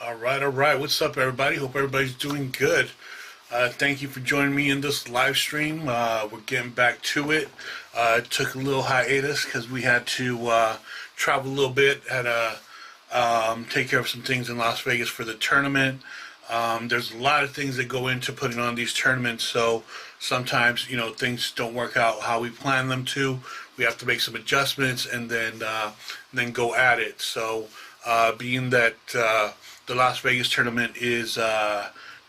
All right. What's up, everybody? Hope everybody's doing good. Thank you for joining me in this live stream. We're getting back to it. It took a little hiatus because we had to travel a little bit, had to take care of some things in Las Vegas for the tournament. There's a lot of things that go into putting on these tournaments, so sometimes things don't work out how we plan them to. We have to make some adjustments and then go at it. So being that the Las Vegas tournament is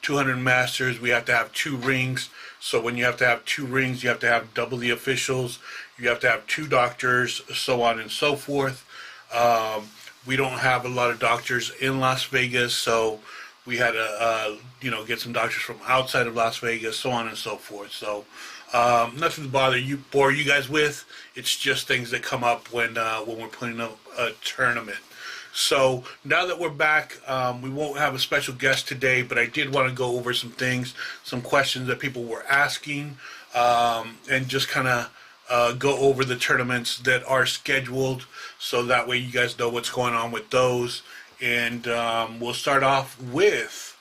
200 Masters, we have to have two rings. So when you have to have two rings, you have to have double the officials. You have to have two doctors, so on and so forth. We don't have a lot of doctors in Las Vegas, so we had to get some doctors from outside of Las Vegas, so on and so forth. So nothing to bore you guys with. It's just things that come up when we're putting up a tournament. So now that we're back, we won't have a special guest today, but I did want to go over some things, some questions that people were asking, and just kind of go over the tournaments that are scheduled, so that way you guys know what's going on with those. And we'll start off with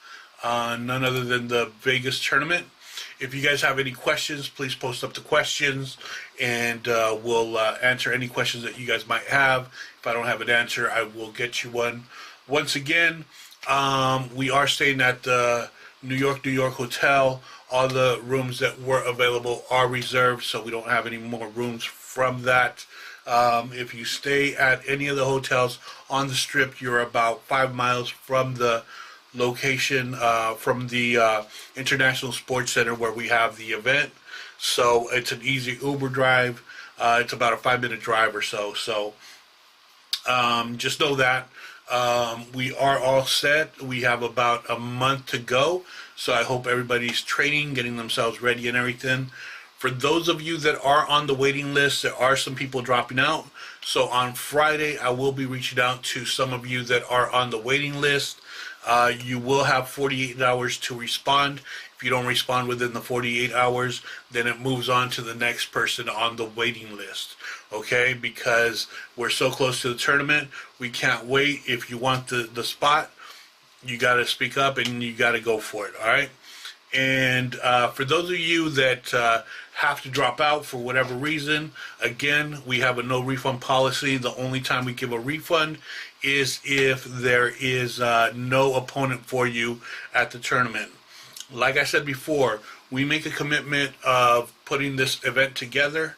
none other than the Vegas tournament. If you guys have any questions, please post up the questions, and we'll answer any questions that you guys might have. If I don't have an answer, I will get you one. Once again, we are staying at the New York Hotel. All the rooms that were available are reserved, so we don't have any more rooms from that. If you stay at any of the hotels on the Strip, you're about 5 miles from the location, from the International Sports Center where we have the event. So it's an easy Uber drive. It's about a 5-minute drive or so. So just know that we are all set. We have about a month to go. So I hope everybody's training, getting themselves ready and everything. For those of you that are on the waiting list, there are some people dropping out. So on Friday, I will be reaching out to some of you that are on the waiting list. You will have 48 hours to respond. If you don't respond within the 48 hours, then it moves on to the next person on the waiting list. Okay? Because we're so close to the tournament, we can't wait. If you want the spot, you got to speak up and you got to go for it. All right? And for those of you that have to drop out for whatever reason, again, we have a no refund policy. The only time we give a refund is if there is no opponent for you at the tournament. Like I said before, we make a commitment of putting this event together.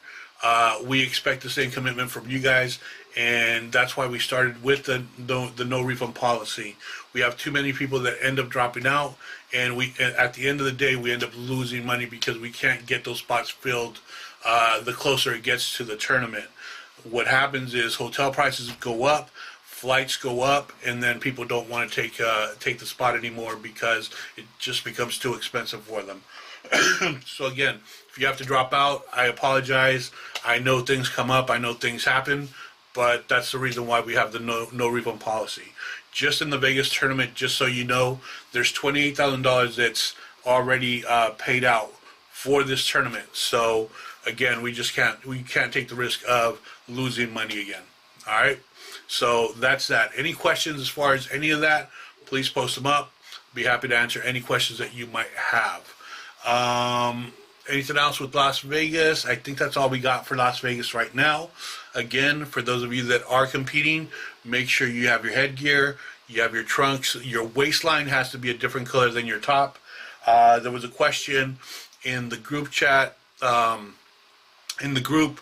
We expect the same commitment from you guys, and that's why we started with the no refund policy. We have too many people that end up dropping out, and at the end of the day, we end up losing money because we can't get those spots filled the closer it gets to the tournament. What happens is hotel prices go up, flights go up, and then people don't want to take the spot anymore because it just becomes too expensive for them. So again, if you have to drop out, I apologize. I know things come up, I know things happen, but that's the reason why we have the no refund policy. Just in the Vegas tournament, just so you know, there's $28,000 that's already paid out for this tournament. So again, we can't take the risk of losing money again. All right. So that's that. Any questions as far as any of that, please post them up. Be happy to answer any questions that you might have. Anything else with Las Vegas? I think that's all we got for Las Vegas right now. Again, for those of you that are competing, make sure you have your headgear, you have your trunks. Your waistline has to be a different color than your top. There was a question in the group chat, in the group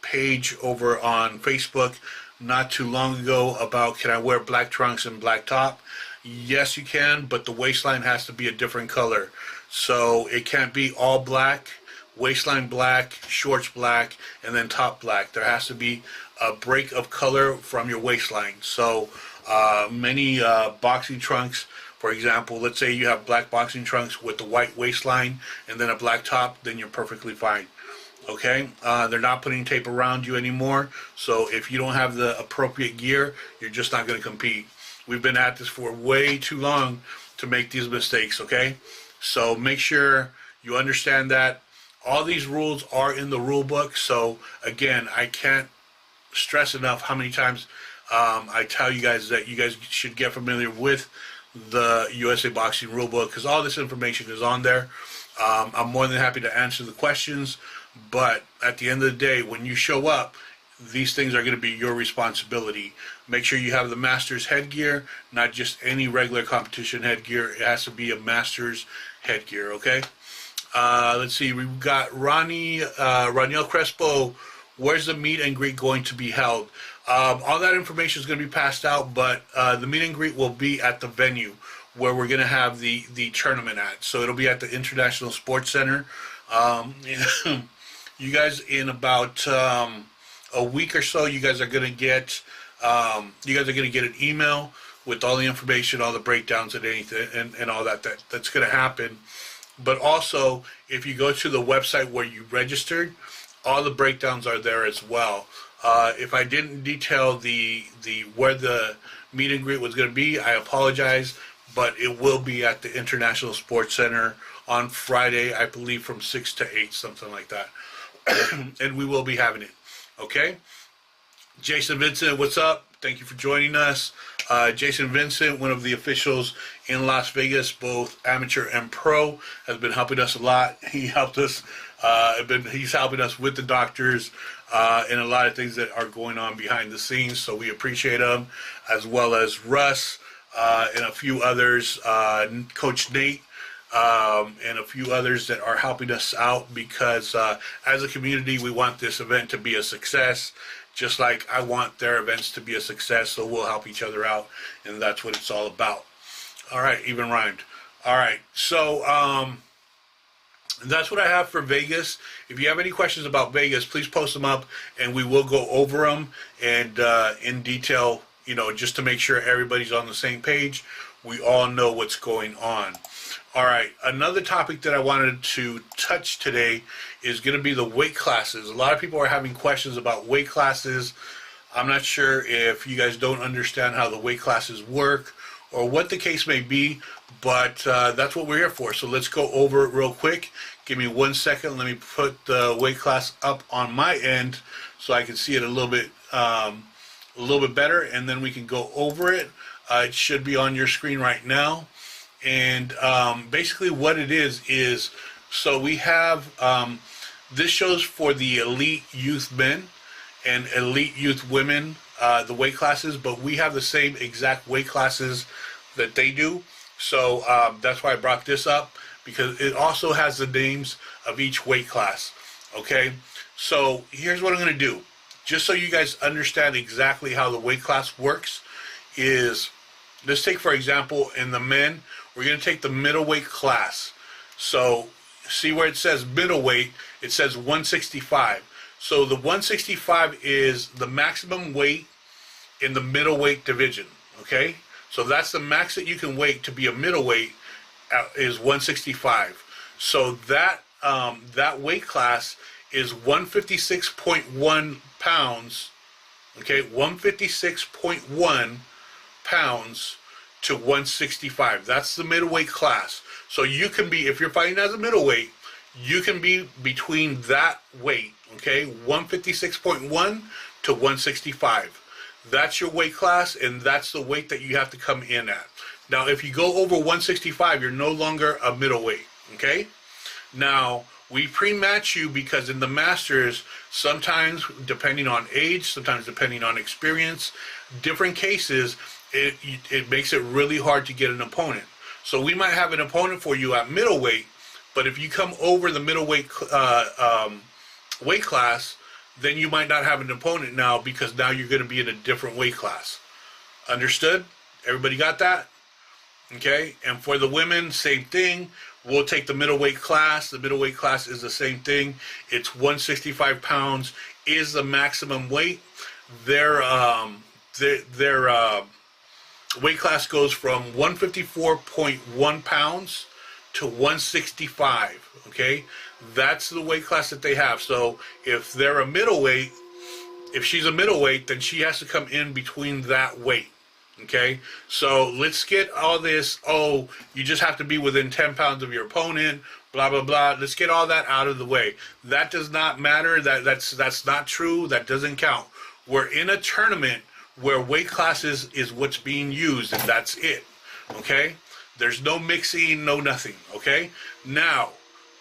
page over on Facebook not too long ago about, can I wear black trunks and black top? Yes, you can, but the waistline has to be a different color. So it can't be all black, waistline black, shorts black, and then top black. There has to be a break of color from your waistline. So many boxing trunks, for example, let's say you have black boxing trunks with the white waistline and then a black top, then you're perfectly fine. Okay, they're not putting tape around you anymore, so if you don't have the appropriate gear, you're just not going to compete. We've been at this for way too long to make these mistakes, okay? So make sure you understand that all these rules are in the rule book. So again, I can't stress enough how many times I tell you guys that you guys should get familiar with the USA Boxing Rulebook because all this information is on there. I'm more than happy to answer the questions, but at the end of the day, when you show up, these things are going to be your responsibility. Make sure you have the Masters headgear, not just any regular competition headgear. It has to be a Masters headgear, okay? Let's see, we've got Raniel Crespo. Where's the meet and greet going to be held? All that information is going to be passed out, but the meet and greet will be at the venue where we're going to have the tournament at. So it'll be at the International Sports Center. You guys, in about a week or so, you guys are going to get an email with all the information, all the breakdowns and anything, and all that's going to happen. But also, if you go to the website where you registered, all the breakdowns are there as well. If I didn't detail the where the meet and greet was going to be, I apologize, but it will be at the International Sports Center on Friday, I believe from 6 to 8, something like that. And we will be having it. Okay? Jason Vincent, what's up? Thank you for joining us. Jason Vincent, one of the officials in Las Vegas, both amateur and pro, has been helping us a lot. He helped us. He's helping us with the doctors and a lot of things that are going on behind the scenes. So we appreciate him, as well as Russ and a few others, Coach Nate. And a few others that are helping us out because as a community, we want this event to be a success, just like I want their events to be a success, so we'll help each other out, and that's what it's all about. All right, even rhymed. All right, so that's what I have for Vegas. If you have any questions about Vegas, please post them up, and we will go over them and in detail, you know, just to make sure everybody's on the same page. We all know what's going on. All right, another topic that I wanted to touch today is going to be the weight classes. A lot of people are having questions about weight classes. I'm not sure if you guys don't understand how the weight classes work or what the case may be, but that's what we're here for. So let's go over it real quick. Give me 1 second. Let me put the weight class up on my end so I can see it a little bit better, and then we can go over it. It should be on your screen right now. And basically what it is so we have this shows for the elite youth men and elite youth women, the weight classes, but we have the same exact weight classes that they do. So that's why I brought this up, because it also has the names of each weight class. Okay, so here's what I'm going to do, just so you guys understand exactly how the weight class works. Is let's take, for example, in the men, we're going to take the middleweight class. So see where it says middleweight, it says 165. So the 165 is the maximum weight in the middleweight division. Okay, so that's the max that you can weight to be a middleweight is 165. So that that weight class is 156.1 pounds. Okay, 156.1 pounds to 165. That's the middleweight class. So you can be, if you're fighting as a middleweight, you can be between that weight, okay, 156.1 to 165. That's your weight class, and that's the weight that you have to come in at. Now, if you go over 165, you're no longer a middleweight, okay? Now, we pre-match you because in the Masters, sometimes depending on age, sometimes depending on experience, different cases, it makes it really hard to get an opponent. So we might have an opponent for you at middleweight, but if you come over the middleweight weight class, then you might not have an opponent now, because now you're going to be in a different weight class. Understood? Everybody got that? Okay, and for the women, same thing. We'll take the middleweight class. The middleweight class is the same thing. It's 165 pounds is the maximum weight. Their weight class goes from 154.1 pounds to 165. Okay, that's the weight class that they have. So if they're a middleweight, if she's a middleweight, then she has to come in between that weight. Okay, so let's get all this, oh, you just have to be within 10 pounds of your opponent, blah, blah, blah. Let's get all that out of the way. That does not matter. That's not true. That doesn't count. We're in a tournament where weight classes is what's being used, and that's it. Okay? There's no mixing, no nothing. Okay? Now,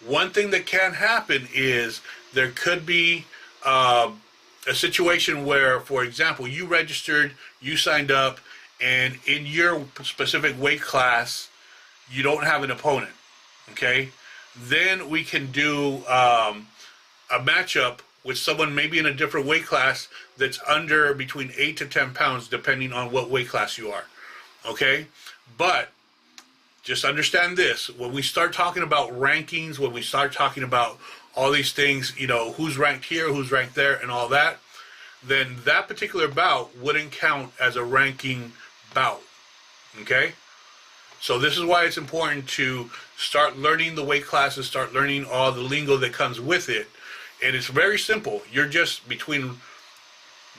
one thing that can happen is there could be a situation where, for example, you registered, you signed up, and in your specific weight class, you don't have an opponent. Okay? Then we can do a matchup with someone maybe in a different weight class that's under between 8 to 10 pounds, depending on what weight class you are. Okay? But just understand this. When we start talking about rankings, when we start talking about all these things, you know, who's ranked here, who's ranked there, and all that, then that particular bout wouldn't count as a ranking bout. Okay? So this is why it's important to start learning the weight classes, start learning all the lingo that comes with it. And it's very simple. You're just between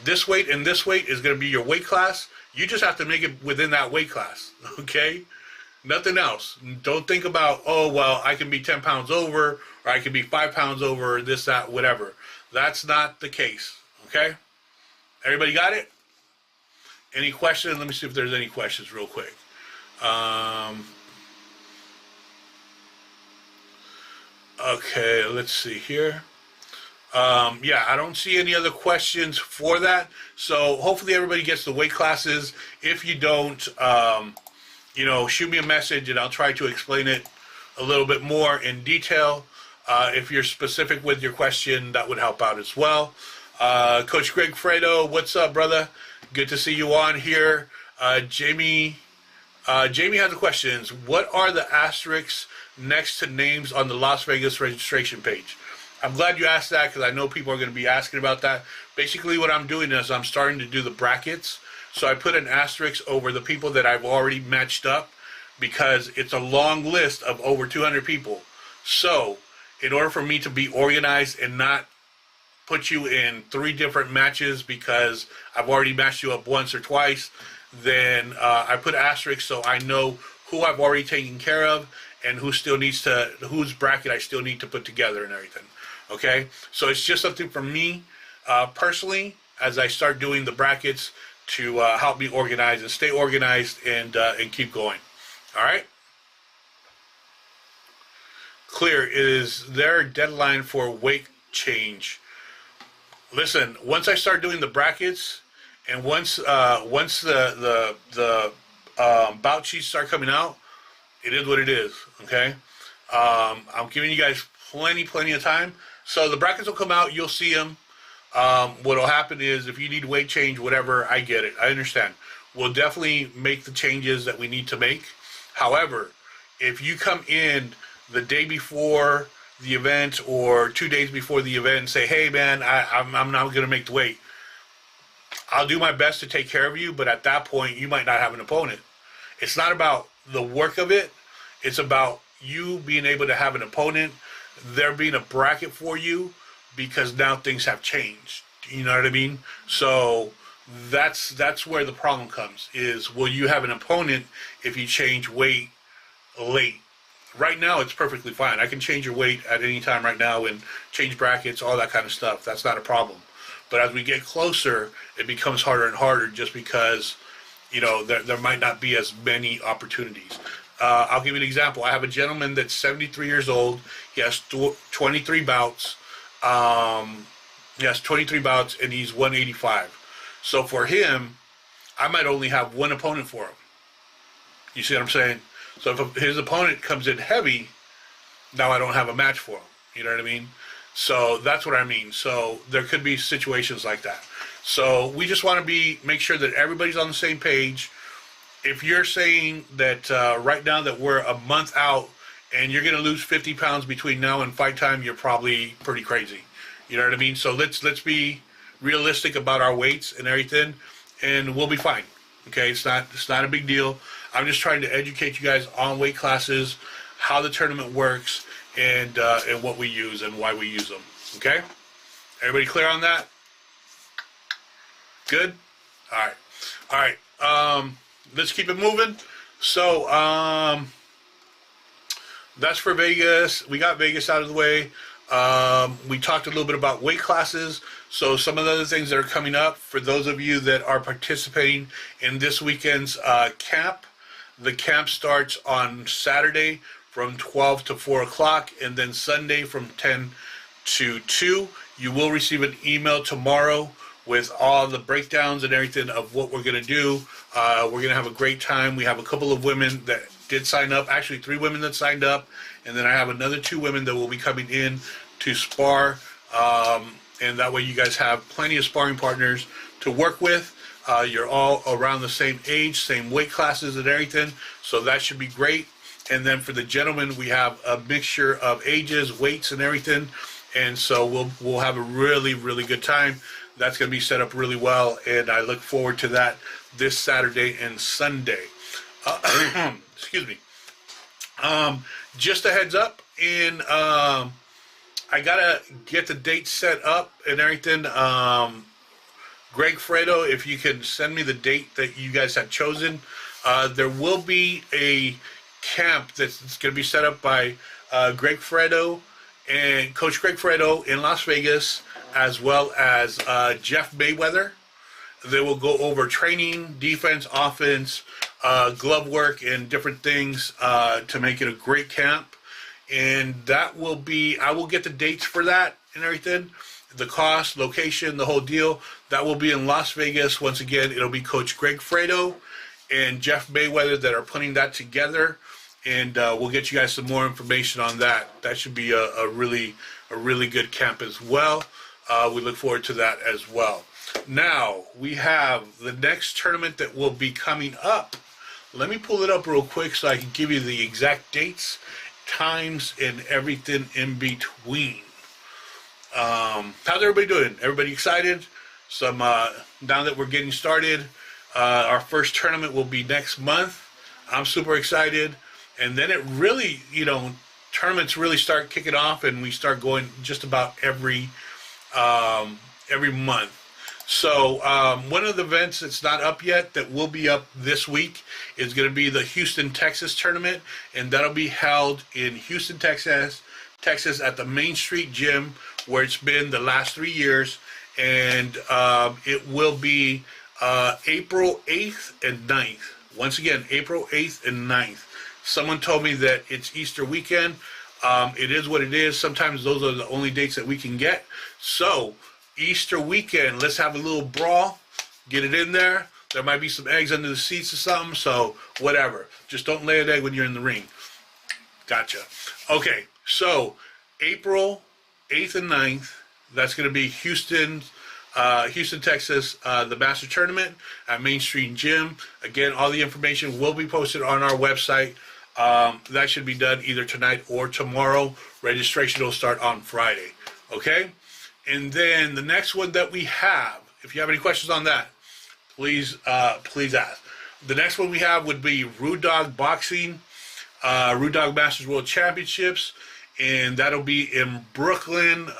this weight and this weight is going to be your weight class. You just have to make it within that weight class. Okay? Nothing else. Don't think about, oh, well, I can be 10 pounds over, or I can be 5 pounds over, this, that, whatever. That's not the case. Okay? Everybody got it? Any questions? Let me see if there's any questions real quick. Okay, let's see here. Yeah, I don't see any other questions for that. So hopefully everybody gets the weight classes. If you don't, you know, shoot me a message and I'll try to explain it a little bit more in detail. If you're specific with your question, that would help out as well. Coach Greg Fredo, what's up, brother? Good to see you on here. Jamie has a question. What are the asterisks next to names on the Las Vegas registration page? I'm glad you asked that because I know people are going to be asking about that. Basically what I'm doing is I'm starting to do the brackets. So I put an asterisk over the people that I've already matched up because it's a long list of over 200 people. So in order for me to be organized and not put you in 3 different matches because I've already matched you up once or twice, then I put asterisks so I know who I've already taken care of and who still needs to, whose bracket I still need to put together and everything. Okay, so it's just something for me personally as I start doing the brackets to help me organize and stay organized and keep going. All right. Clear. Is there a deadline for weight change? Listen, once I start doing the brackets and once the bout sheets start coming out, it is what it is. Okay. I'm giving you guys plenty of time. So the brackets will come out. You'll see them. What'll happen is if you need weight change, whatever, I get it. I understand. We'll definitely make the changes that we need to make. However, if you come in the day before the event or 2 days before the event and say, hey, man, I'm not going to make the weight, I'll do my best to take care of you. But at that point, you might not have an opponent. It's not about the work of it. It's about you being able to have an opponent, there being a bracket for you, because now things have changed. You know what I mean? So that's where the problem comes, is will you have an opponent if you change weight late? Right now it's perfectly fine. I can change your weight at any time right now and change brackets, all that kind of stuff. That's not a problem. But as we get closer, it becomes harder and harder just because, you know, there might not be as many opportunities. I'll give you an example. I have a gentleman that's 73 years old. He has 23 bouts. He has 23 bouts and he's 185. So for him, I might only have one opponent for him. You see what I'm saying? So if his opponent comes in heavy, now I don't have a match for him. You know what I mean? So that's what I mean. So there could be situations like that. So we just want to make sure that everybody's on the same page. If you're saying that right now that we're a month out and you're going to lose 50 pounds between now and fight time, you're probably pretty crazy. You know what I mean? So let's be realistic about our weights and everything, and we'll be fine. Okay, it's not a big deal. I'm just trying to educate you guys on weight classes, how the tournament works, and what we use and why we use them. Okay, everybody clear on that? Good. All right. Let's keep it moving. So that's for Vegas. We got Vegas out of the way. We talked a little bit about weight classes. So some of the other things that are coming up for those of you that are participating in this weekend's camp. The camp starts on Saturday from 12 to 4 o'clock, and then Sunday from 10 to 2. You will receive an email tomorrow with all the breakdowns and everything of what we're going to do. We're going to have a great time. We have a couple of women that did sign up, actually 3 women that signed up, and then I have another 2 women that will be coming in to spar, and that way you guys have plenty of sparring partners to work with. You're all around the same age, same weight classes and everything, so that should be great. And then for the gentlemen, we have a mixture of ages, weights, and everything, and so we'll have a really, really good time. That's going to be set up really well, and I look forward to that this Saturday and Sunday. Excuse me. Just a heads up, and I gotta get the date set up and everything. Greg Fredo, if you can send me the date that you guys have chosen. There will be a camp that's going to be set up by Greg Fredo and Coach Greg Fredo in Las Vegas, as well as Jeff Mayweather. They will go over training, defense, offense, glove work, and different things to make it a great camp. And that will be, I will get the dates for that and everything, the cost, location, the whole deal. That will be in Las Vegas. Once again, it'll be Coach Greg Fredo and Jeff Mayweather that are putting that together, and we'll get you guys some more information on that. That should be a really good camp as well. We look forward to that as well. Now we have the next tournament that will be coming up. Let me pull it up real quick so I can give you the exact dates, times, and everything in between. How's everybody doing? Everybody excited? Now that we're getting started, our first tournament will be next month. I'm super excited, and then it really, tournaments really start kicking off, and we start going just about every month. So one of the events that's not up yet that will be up this week is going to be the Houston, Texas tournament, and that'll be held in Houston, Texas at the Main Street Gym, where it's been the last 3 years, and it will be April 8th and 9th. Once again, April 8th and 9th. Someone told me that it's Easter weekend. It is what it is. Sometimes those are the only dates that we can get. So Easter weekend, let's have a little brawl, get it in there. There might be some eggs under the seats or something, so whatever. Just don't lay an egg when you're in the ring. Gotcha. Okay, so April 8th and 9th, that's going to be Houston, Texas, the Master Tournament at Main Street Gym. Again, all the information will be posted on our website. That should be done either tonight or tomorrow. Registration will start on Friday. Okay? And then the next one that we have, if you have any questions on that, please ask. The next one we have would be Rude Dog Boxing, Rude Dog Masters World Championships, and that'll be in Brooklyn,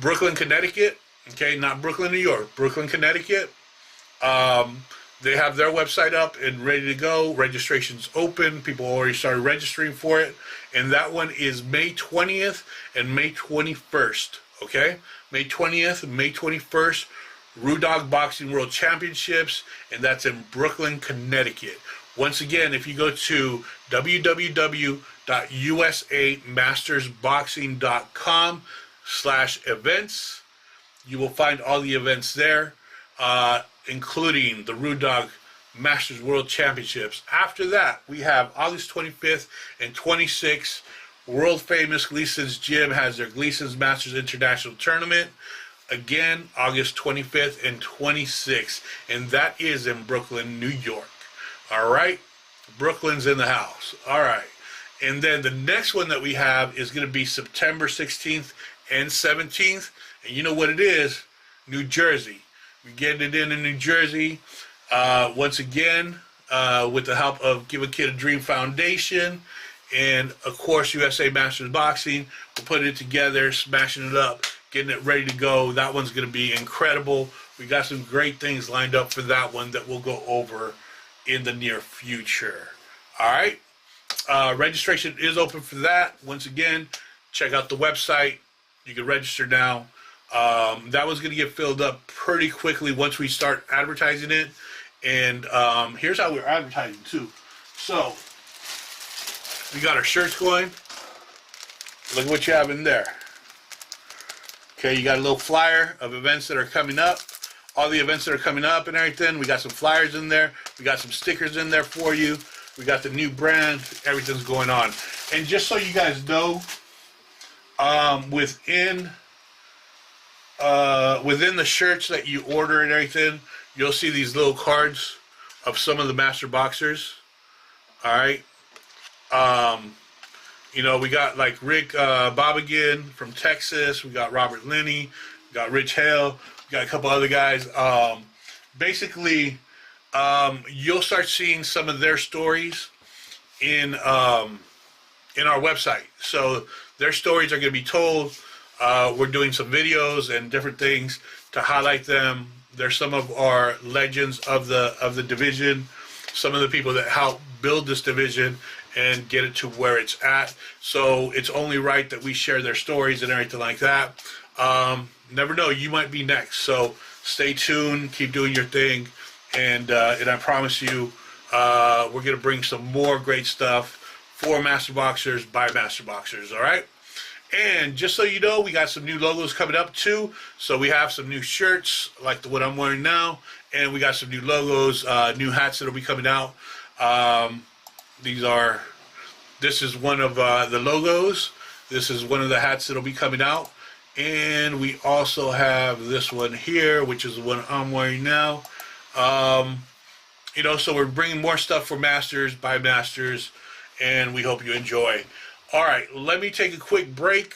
Connecticut. Okay, not Brooklyn, New York, Brooklyn, Connecticut. They have their website up and ready to go. Registration's open. People already started registering for it. And that one is May 20th and May 21st. Okay? May 20th and May 21st, Rude Dog Boxing World Championships, and that's in Brooklyn, Connecticut. Once again, if you go to www.usamastersboxing.com/events, you will find all the events there, including the Rude Dog Masters World Championships. After that, we have August 25th and 26th, world famous Gleason's Gym has their Gleason's Masters International Tournament. Again, August 25th and 26th, and that is in Brooklyn, New York. All right, Brooklyn's in the house. All right, and then the next one that we have is going to be September 16th and 17th, and you know what it is? New Jersey. We're getting it in New Jersey. Once again, with the help of Give a Kid a Dream Foundation and, of course, USA Masters Boxing. We're putting it together, smashing it up, getting it ready to go. That one's going to be incredible. We got some great things lined up for that one that we'll go over in the near future. All right. Registration is open for that. Once again, check out the website. You can register now. That was going to get filled up pretty quickly once we start advertising it. And here's how we're advertising too. So we got our shirts going. Look at what you have in there. Okay, you got a little flyer of events that are coming up. All the events that are coming up and everything. We got some flyers in there. We got some stickers in there for you. We got the new brand. Everything's going on. And just so you guys know, within the shirts that you order and everything, you'll see these little cards of some of the master boxers. All right. You know, we got like Rick Bobigan from Texas. We got Robert Linney. We got Rich Hale. We got a couple other guys. Basically, you'll start seeing some of their stories in our website. So their stories are going to be told. We're doing some videos and different things to highlight them. They're some of our legends of the division. Some of the people that helped build this division and get it to where it's at. So it's only right that we share their stories and everything like that. Never know, you might be next. So stay tuned, keep doing your thing, and I promise you, we're gonna bring some more great stuff for Master Boxers by Master Boxers. All right. And just so you know, we got some new logos coming up too. So we have some new shirts like the one I'm wearing now, and we got some new logos, new hats that'll be coming out. This is one of the logos. This is one of the hats that'll be coming out. And we also have this one here, which is the one I'm wearing now. You know, so we're bringing more stuff for Masters by Masters, and we hope you enjoy. All right, let me take a quick break.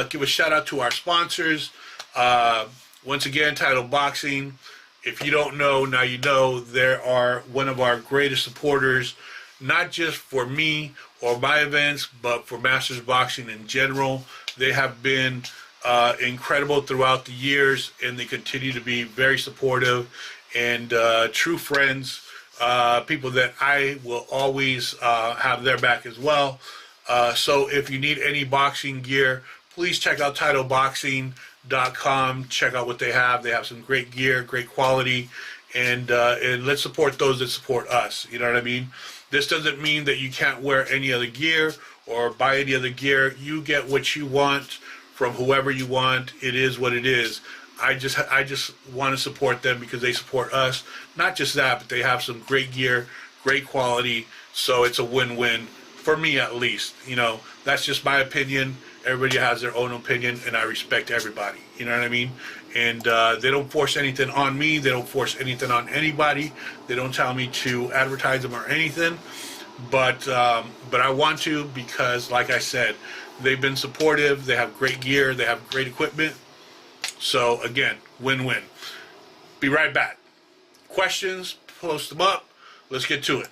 Give a shout out to our sponsors. Once again, Title Boxing. If you don't know, now you know. They are one of our greatest supporters, not just for me or my events, but for Masters Boxing in general. They have been incredible throughout the years, and they continue to be very supportive and true friends, people that I will always have their back as well. So if you need any boxing gear, please check out TitleBoxing.com. Check out what they have. They have some great gear, great quality, and let's support those that support us. You know what I mean? This doesn't mean that you can't wear any other gear or buy any other gear. You get what you want from whoever you want. It is what it is. I just want to support them because they support us. Not just that, but they have some great gear, great quality. So it's a win-win. For me, at least. You know, that's just my opinion. Everybody has their own opinion, and I respect everybody. You know what I mean? And they don't force anything on me. They don't force anything on anybody. They don't tell me to advertise them or anything. But I want to because, like I said, they've been supportive. They have great gear. They have great equipment. So, again, win-win. Be right back. Questions, post them up. Let's get to it.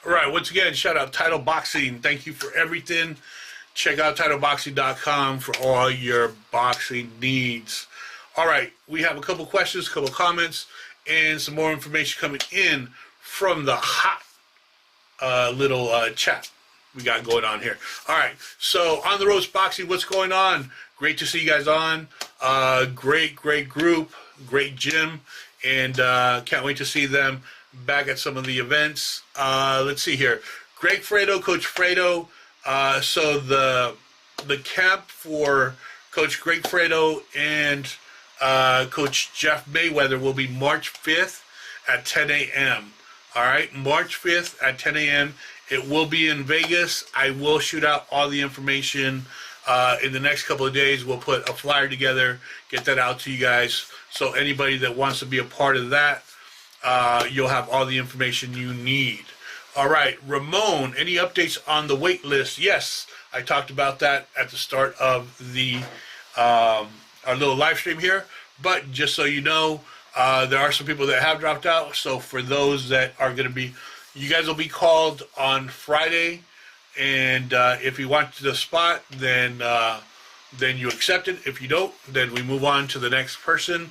All right, once again, shout out Title Boxing. Thank you for everything. Check out TitleBoxing.com for all your boxing needs. All right, we have a couple questions, a couple comments, and some more information coming in from the hot little chat we got going on here. All right, so On the Ropes Boxing, what's going on? Great to see you guys on. Great group, great gym, and can't wait to see them back at some of the events. Let's see here. Greg Fredo, Coach Fredo. So the camp for Coach Greg Fredo and Coach Jeff Mayweather will be March 5th at 10 a.m. All right, March 5th at 10 a.m. It will be in Vegas. I will shoot out all the information in the next couple of days. We'll put a flyer together, get that out to you guys. So anybody that wants to be a part of that, you'll have all the information you need. All right, Ramon, any updates on the wait list? Yes, I talked about that at the start of the our little live stream here. But just so you know, there are some people that have dropped out. So for those that are going to be, you guys will be called on Friday. And if you want the spot, then you accept it. If you don't, then we move on to the next person.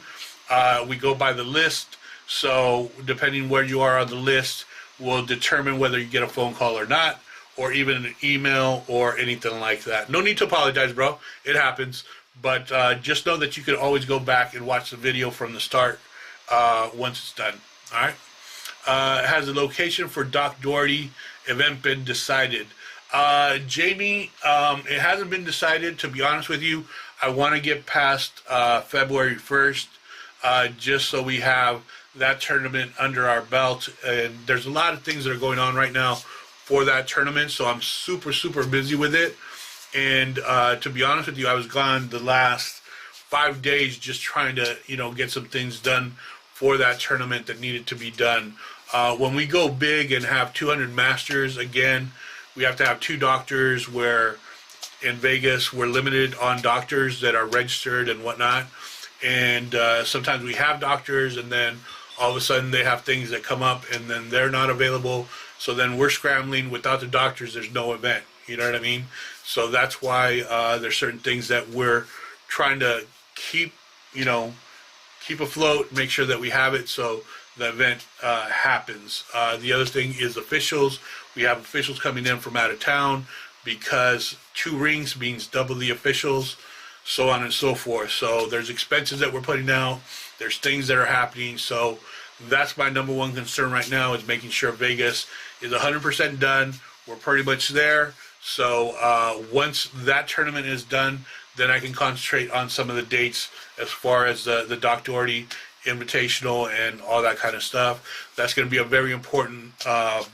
We go by the list. So depending where you are on the list, will determine whether you get a phone call or not, or even an email or anything like that. No need to apologize, bro. It happens. But just know that you can always go back and watch the video from the start once it's done. All right. Has the location for Doc Doherty event been decided? Jamie, it hasn't been decided, to be honest with you. I want to get past February 1st, just so we have that tournament under our belt. And there's a lot of things that are going on right now for that tournament, so I'm super, super busy with it. And to be honest with you, I was gone the last 5 days just trying to, get some things done for that tournament that needed to be done. When we go big and have 200 masters, again, we have to have 2 doctors, where in Vegas we're limited on doctors that are registered and whatnot. And sometimes we have doctors, and then all of a sudden they have things that come up, and then they're not available. So then we're scrambling. Without the doctors, there's no event. You know what I mean? So that's why there's certain things that we're trying to keep afloat, make sure that we have it so the event happens. The other thing is officials. We have officials coming in from out of town, because 2 rings means double the officials, so on and so forth. So there's expenses that we're putting out. There's things that are happening. So that's my number one concern right now, is making sure Vegas is 100% done. We're pretty much there. So once that tournament is done, then I can concentrate on some of the dates as far as the Doc Doherty Invitational and all that kind of stuff. That's going to be a very important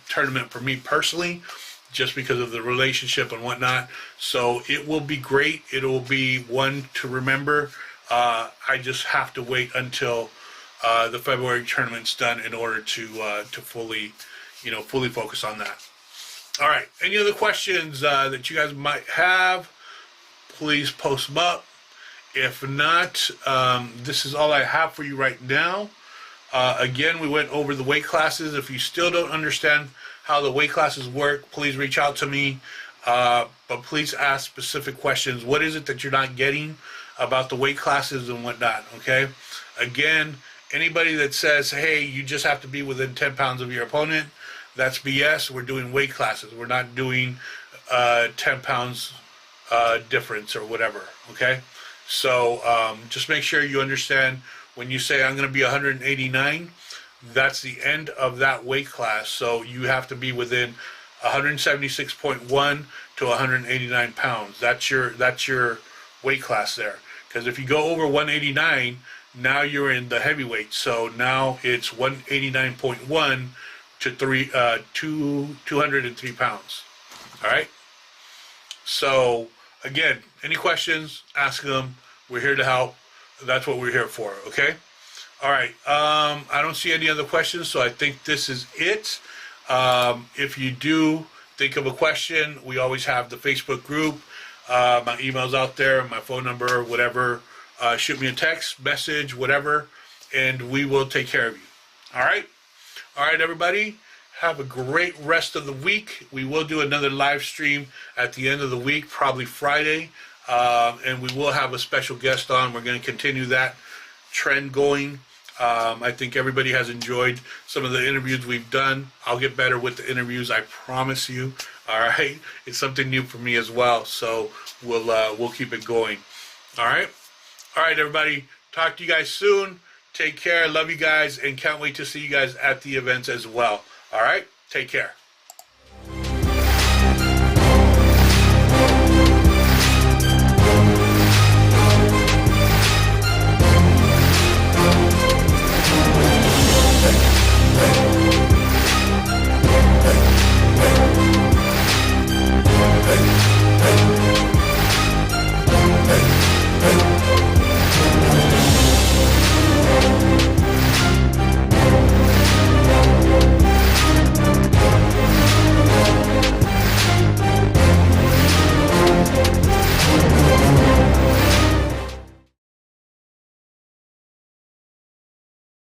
tournament for me personally, just because of the relationship and whatnot. So it will be great. It will be one to remember. I just have to wait until the February tournament's done in order to fully focus on that. All right. Any other questions that you guys might have, please post them up. If not, this is all I have for you right now. Again, we went over the weight classes. If you still don't understand how the weight classes work, please reach out to me. But please ask specific questions. What is it that you're not getting about the weight classes and whatnot, okay? Again, anybody that says, hey, you just have to be within 10 pounds of your opponent, that's BS. We're doing weight classes. We're not doing 10 pounds difference or whatever, okay? So just make sure you understand, when you say I'm going to be 189, that's the end of that weight class. So you have to be within 176.1 to 189 pounds. That's your weight class there. Because if you go over 189, now you're in the heavyweight. So now it's 189.1 to 203 pounds. All right. So again, any questions, ask them. We're here to help. That's what we're here for. Okay. All right. I don't see any other questions, so I think this is it. If you do think of a question, we always have the Facebook group. My email's out there, my phone number, whatever. Shoot me a text, message, whatever, and we will take care of you. All right? All right, everybody. Have a great rest of the week. We will do another live stream at the end of the week, probably Friday, and we will have a special guest on. We're going to continue that trend going. I think everybody has enjoyed some of the interviews we've done. I'll get better with the interviews, I promise you. All right, it's something new for me as well, so we'll keep it going. All right, everybody. Talk to you guys soon. Take care. Love you guys, and can't wait to see you guys at the events as well. All right, take care.